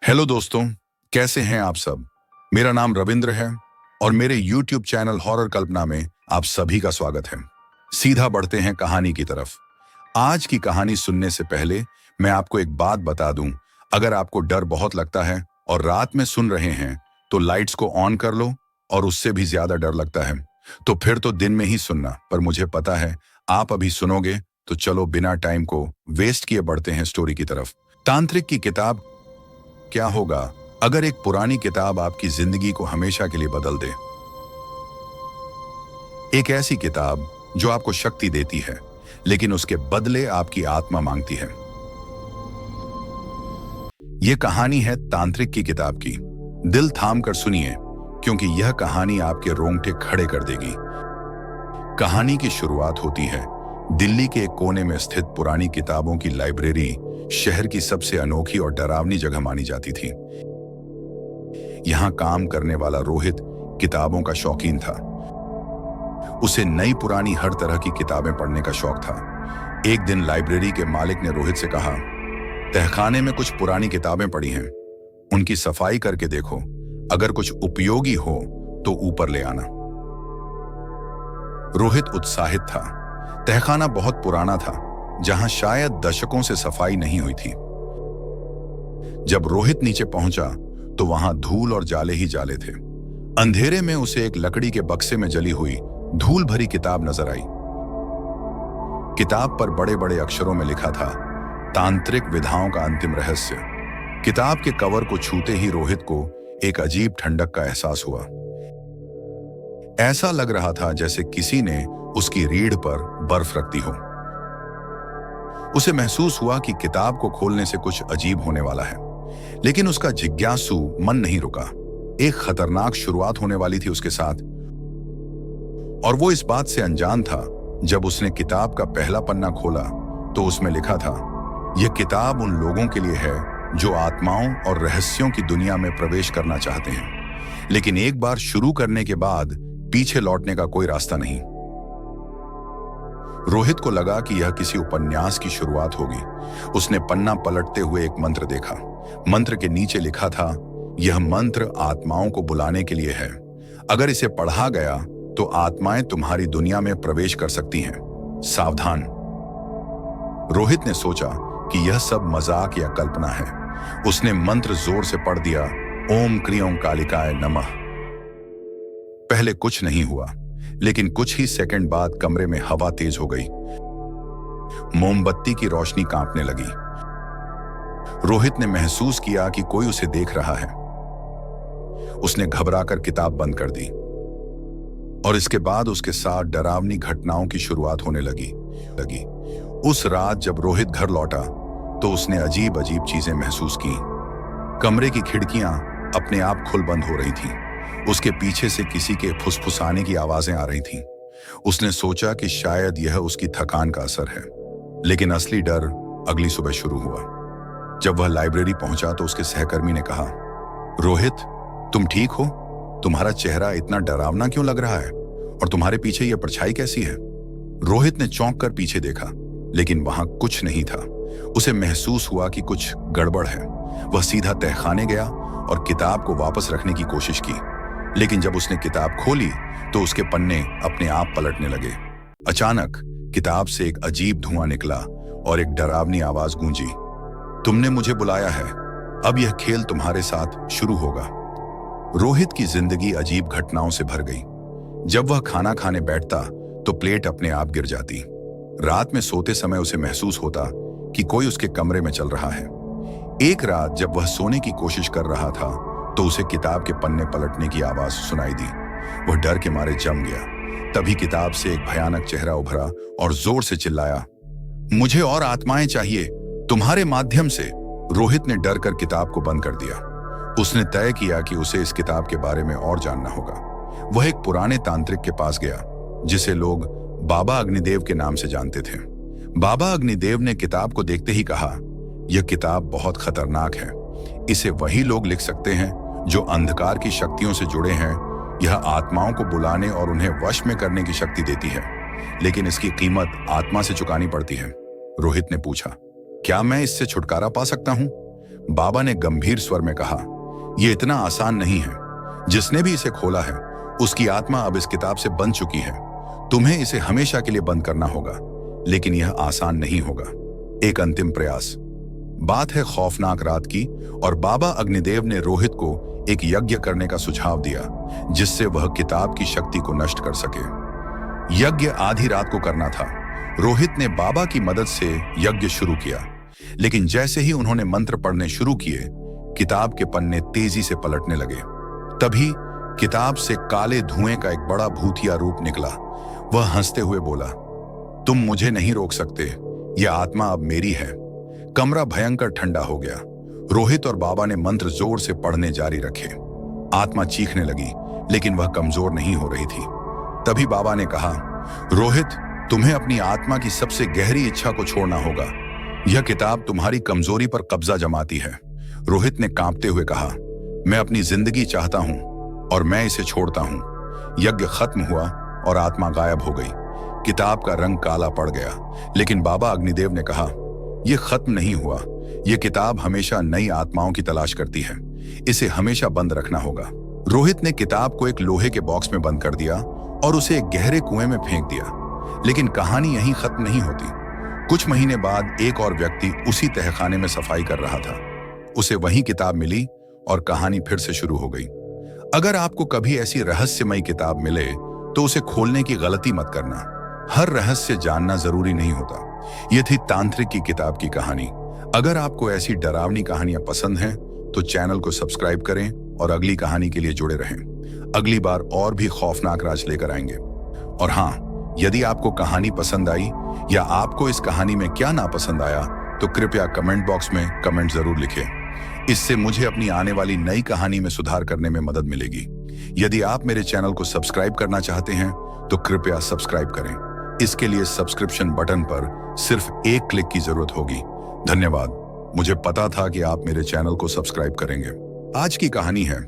Hello दोस्तों, कैसे हैं आप सब। मेरा नाम रविंद्र है और मेरे YouTube चैनल हॉरर कल्पना में आप सभी का स्वागत है। सीधा बढ़ते हैं कहानी की तरफ। आज की कहानी सुनने से पहले मैं आपको एक बात बता दूं, अगर आपको डर बहुत लगता है और रात में सुन रहे हैं तो लाइट्स को ऑन कर लो, और उससे भी ज्यादा डर लगता है तो फिर तो दिन में ही सुनना। पर मुझे पता है आप अभी सुनोगे, तो चलो बिना टाइम को वेस्ट किए बढ़ते हैं स्टोरी की तरफ। तांत्रिक की किताब। क्या होगा अगर एक पुरानी किताब आपकी जिंदगी को हमेशा के लिए बदल दे। एक ऐसी किताब जो आपको शक्ति देती है, लेकिन उसके बदले आपकी आत्मा मांगती है। यह कहानी है तांत्रिक की किताब की। दिल थाम कर सुनिए, क्योंकि यह कहानी आपके रोंगटे खड़े कर देगी। कहानी की शुरुआत होती है दिल्ली के एक कोने में स्थित पुरानी किताबों की लाइब्रेरी। शहर की सबसे अनोखी और डरावनी जगह मानी जाती थी। यहां काम करने वाला रोहित किताबों का शौकीन था। उसे नई पुरानी हर तरह की किताबें पढ़ने का शौक था। एक दिन लाइब्रेरी के मालिक ने रोहित से कहा, तहखाने में कुछ पुरानी किताबें पड़ी हैं, उनकी सफाई करके देखो, अगर कुछ उपयोगी हो तो ऊपर ले आना। रोहित उत्साहित था। तहखाना बहुत पुराना था, जहां शायद दशकों से सफाई नहीं हुई थी। जब रोहित नीचे पहुंचा तो वहां धूल और जाले ही जाले थे। अंधेरे में उसे एक लकड़ी के बक्से में जली हुई धूल भरी किताब नजर आई। किताब पर बड़े बड़े अक्षरों में लिखा था, तांत्रिक विधाओं का अंतिम रहस्य। किताब के कवर को छूते ही रोहित को एक अजीब ठंडक का एहसास हुआ। ऐसा लग रहा था जैसे किसी ने उसकी रीढ़ पर बर्फ रख दी हो। उसे महसूस हुआ कि किताब को खोलने से कुछ अजीब होने वाला है, लेकिन उसका जिज्ञासु मन नहीं रुका। एक खतरनाक शुरुआत होने वाली थी उसके साथ, और वो इस बात से अनजान था। जब उसने किताब का पहला पन्ना खोला तो उसमें लिखा था, यह किताब उन लोगों के लिए है जो आत्माओं और रहस्यों की दुनिया में प्रवेश करना चाहते हैं, लेकिन एक बार शुरू करने के बाद पीछे लौटने का कोई रास्ता नहीं। रोहित को लगा कि यह किसी उपन्यास की शुरुआत होगी। उसने पन्ना पलटते हुए एक मंत्र देखा। मंत्र के नीचे लिखा था, यह मंत्र आत्माओं को बुलाने के लिए है। अगर इसे पढ़ा गया तो आत्माएं तुम्हारी दुनिया में प्रवेश कर सकती हैं, सावधान। रोहित ने सोचा कि यह सब मजाक या कल्पना है। उसने मंत्र जोर से पढ़ दिया, ओम क्रियों कालिकाय नमः। पहले कुछ नहीं हुआ, लेकिन कुछ ही सेकंड बाद कमरे में हवा तेज हो गई। मोमबत्ती की रोशनी कांपने लगी। रोहित ने महसूस किया कि कोई उसे देख रहा है। उसने घबराकर किताब बंद कर दी, और इसके बाद उसके साथ डरावनी घटनाओं की शुरुआत होने लगी। उस रात जब रोहित घर लौटा तो उसने अजीब अजीब चीजें महसूस की। कमरे की खिड़कियां अपने आप खुल बंद हो रही थीं। उसके पीछे से किसी के फुसफुसाने की आवाजें आ रही थीं। उसने सोचा कि शायद यह उसकी थकान का असर है, लेकिन असली डर अगली सुबह शुरू हुआ। जब वह लाइब्रेरी पहुंचा तो उसके सहकर्मी ने कहा, रोहित, तुम ठीक हो? तुम्हारा चेहरा इतना डरावना क्यों लग रहा है, और तुम्हारे पीछे यह परछाई कैसी है? रोहित ने चौंक कर पीछे देखा, लेकिन वहां कुछ नहीं था। उसे महसूस हुआ कि कुछ गड़बड़ है। वह सीधा तहखाने गया और किताब को वापस रखने की कोशिश की, लेकिन जब उसने किताब खोली तो उसके पन्ने अपने आप पलटने लगे। अचानक किताब से एक अजीब धुआं निकला और एक डरावनी आवाज गूंजी, तुमने मुझे बुलाया है, अब यह खेल तुम्हारे साथ शुरू होगा। रोहित की जिंदगी अजीब घटनाओं से भर गई। जब वह खाना खाने बैठता तो प्लेट अपने आप गिर जाती। रात में सोते समय उसे महसूस होता कि कोई उसके कमरे में चल रहा है। एक रात जब वह सोने की कोशिश कर रहा था तो उसे किताब के पन्ने पलटने की आवाज सुनाई दी। वह डर के मारे जम गया। तभी किताब से एक भयानक चेहरा उभरा और जोर से चिल्लाया, मुझे और आत्माएं चाहिए, तुम्हारे माध्यम से। रोहित ने डर कर किताब को बंद कर दिया। उसने तय किया कि उसे इस किताब के बारे में और जानना होगा। वह एक पुराने तांत्रिक के पास गया, जिसे लोग बाबा अग्निदेव के नाम से जानते थे। बाबा अग्निदेव ने किताब को देखते ही कहा, यह किताब बहुत खतरनाक है। इसे वही लोग लिख सकते हैं जो अंधकार की शक्तियों से जुड़े हैं। यह आत्माओं को बुलाने और उन्हें वश में करने की शक्ति देती है, लेकिन इसकी कीमत आत्मा से चुकानी पड़ती है। रोहित ने पूछा, क्या मैं इससे छुटकारा पा सकता हूं? बाबा ने गंभीर स्वर में कहा, यह इतना आसान नहीं है। जिसने भी इसे खोला है उसकी आत्मा अब इस किताब से बंध चुकी है। तुम्हें इसे हमेशा के लिए बंद करना होगा, लेकिन यह आसान नहीं होगा। एक अंतिम प्रयास। बात है खौफनाक रात की और बाबा अग्निदेव ने रोहित को एक यज्ञ करने का सुझाव दिया जिससे वह किताब की शक्ति को नष्ट कर सके। यज्ञ आधी रात को करना था। रोहित ने बाबा की मदद से यज्ञ शुरू किया, लेकिन जैसे ही उन्होंने मंत्र पढ़ने शुरू किए, किताब के पन्ने तेजी से पलटने लगे। तभी किताब से काले धुएं का एक बड़ा भूतिया रूप निकला। वह हंसते हुए बोला, तुम मुझे नहीं रोक सकते, यह आत्मा अब मेरी है। कमरा भयंकर ठंडा हो गया। रोहित और बाबा ने मंत्र जोर से पढ़ने जारी रखे। आत्मा चीखने लगी, लेकिन वह कमजोर नहीं हो रही थी। तभी बाबा ने कहा, रोहित, तुम्हें अपनी आत्मा की सबसे गहरी इच्छा को छोड़ना होगा। यह किताब तुम्हारी कमजोरी पर कब्जा जमाती है। रोहित ने कांपते हुए कहा, मैं अपनी जिंदगी चाहता हूं और मैं इसे छोड़ता हूं। यज्ञ खत्म हुआ और आत्मा गायब हो गई। किताब का रंग काला पड़ गया, लेकिन बाबा अग्निदेव ने कहा, यह खत्म नहीं हुआ। यह किताब हमेशा नई आत्माओं की तलाश करती है। इसे हमेशा बंद रखना होगा। रोहित ने किताब को एक लोहे के बॉक्स में बंद कर दिया और उसे एक गहरे कुएं में फेंक दिया। लेकिन कहानी यहीं खत्म नहीं होती। कुछ महीने बाद एक और व्यक्ति उसी तहखाने में सफाई कर रहा था। उसे वही किताब मिली और कहानी फिर से शुरू हो गई। अगर आपको कभी ऐसी रहस्यमयी किताब मिले तो उसे खोलने की गलती मत करना। हर रहस्य जानना जरूरी नहीं होता। यह थी तांत्रिक की किताब की कहानी। अगर आपको ऐसी डरावनी कहानियां पसंद हैं तो चैनल को सब्सक्राइब करें और अगली कहानी के लिए जुड़े रहें। अगली बार और भी खौफनाक राज लेकर आएंगे। और हाँ, यदि आपको कहानी पसंद आई या आपको इस कहानी में क्या नापसंद आया तो कृपया कमेंट बॉक्स में कमेंट जरूर लिखें। इससे मुझे अपनी आने वाली नई कहानी में सुधार करने में मदद मिलेगी। यदि आप मेरे चैनल को सब्सक्राइब करना चाहते हैं तो कृपया सब्सक्राइब करें। इसके लिए सब्सक्रिप्शन बटन पर सिर्फ एक क्लिक की जरूरत होगी। धन्यवाद। मुझे पता था कि आप मेरे चैनल को सब्सक्राइब करेंगे। आज की कहानी है